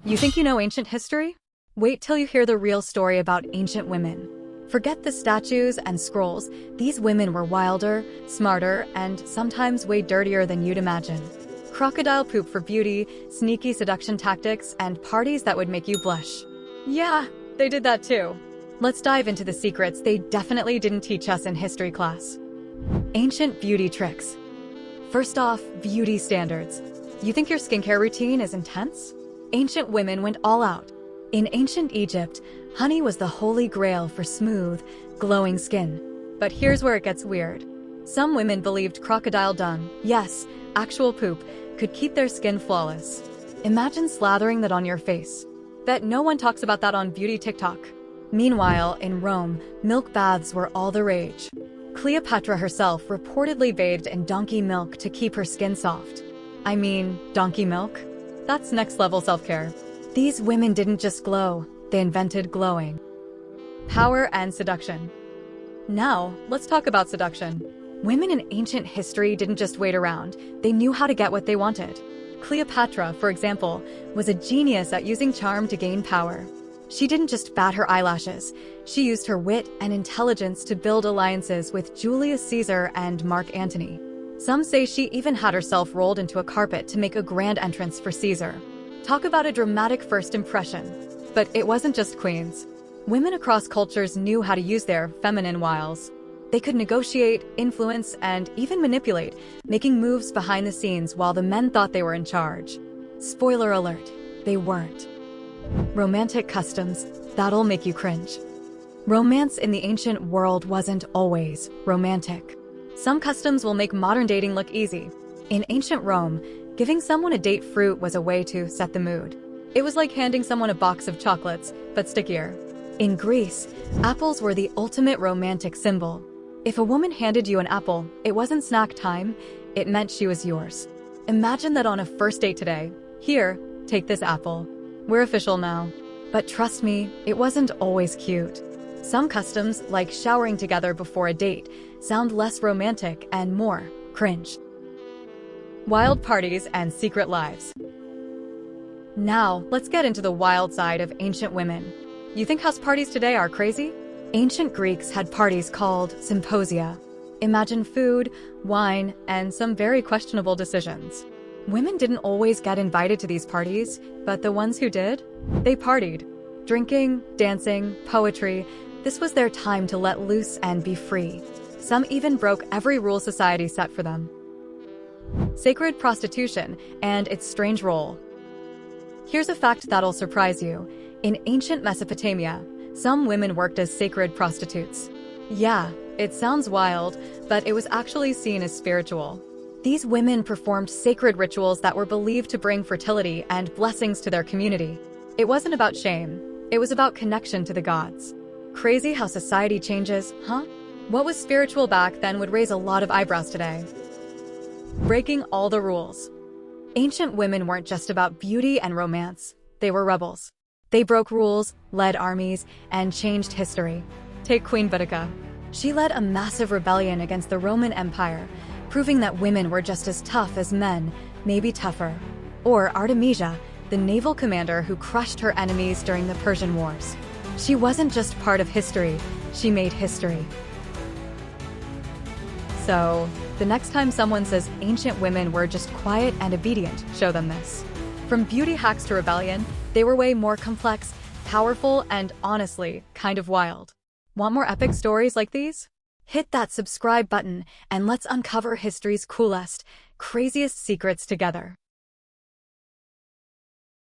You think you know ancient history? Wait till you hear the real story about ancient women. Forget the statues and scrolls. These women were wilder, smarter, and sometimes way dirtier than you'd imagine. Crocodile poop for beauty, sneaky seduction tactics, and parties that would make you blush. Yeah, they did that too. Let's dive into the secrets they definitely didn't teach us in history class. Ancient beauty tricks. First off, beauty standards. You think your skincare routine is intense? Ancient women went all out. In ancient Egypt, honey was the holy grail for smooth, glowing skin. But here's where it gets weird. Some women believed crocodile dung, yes, actual poop, could keep their skin flawless. Imagine slathering that on your face. Bet no one talks about that on beauty TikTok. Meanwhile, in Rome, milk baths were all the rage. Cleopatra herself reportedly bathed in donkey milk to keep her skin soft. I mean, donkey milk? That's next level self-care. These women didn't just glow, they invented glowing. Power and seduction. Now, let's talk about seduction. Women in ancient history didn't just wait around, they knew how to get what they wanted. Cleopatra, for example, was a genius at using charm to gain power. She didn't just bat her eyelashes, she used her wit and intelligence to build alliances with Julius Caesar and Mark Antony. Some say she even had herself rolled into a carpet to make a grand entrance for Caesar. Talk about a dramatic first impression. But it wasn't just queens. Women across cultures knew how to use their feminine wiles. They could negotiate, influence, and even manipulate, making moves behind the scenes while the men thought they were in charge. Spoiler alert, they weren't. Romantic customs, that'll make you cringe. Romance in the ancient world wasn't always romantic. Some customs will make modern dating look easy. In ancient Rome, giving someone a date fruit was a way to set the mood. It was like handing someone a box of chocolates, but stickier. In Greece, apples were the ultimate romantic symbol. If a woman handed you an apple, it wasn't snack time, it meant she was yours. Imagine that on a first date today. Here, take this apple. We're official now. But trust me, it wasn't always cute. Some customs, like showering together before a date, sound less romantic and more cringe. Wild parties and secret lives. Now, let's get into the wild side of ancient women. You think house parties today are crazy? Ancient Greeks had parties called symposia. Imagine food, wine, and some very questionable decisions. Women didn't always get invited to these parties, but the ones who did, they partied. Drinking, dancing, poetry, this was their time to let loose and be free. Some even broke every rule society set for them. Sacred prostitution and its strange role. Here's a fact that'll surprise you. In ancient Mesopotamia, some women worked as sacred prostitutes. Yeah, it sounds wild, but it was actually seen as spiritual. These women performed sacred rituals that were believed to bring fertility and blessings to their community. It wasn't about shame, it was about connection to the gods. Crazy how society changes, huh? What was spiritual back then would raise a lot of eyebrows today. Breaking all the rules. Ancient women weren't just about beauty and romance, they were rebels. They broke rules, led armies, and changed history. Take Queen Boudica. She led a massive rebellion against the Roman Empire, proving that women were just as tough as men, maybe tougher. Or Artemisia, the naval commander who crushed her enemies during the Persian Wars. She wasn't just part of history, she made history. So, the next time someone says ancient women were just quiet and obedient, show them this. From beauty hacks to rebellion, they were way more complex, powerful, and honestly, kind of wild. Want more epic stories like these? Hit that subscribe button and let's uncover history's coolest, craziest secrets together.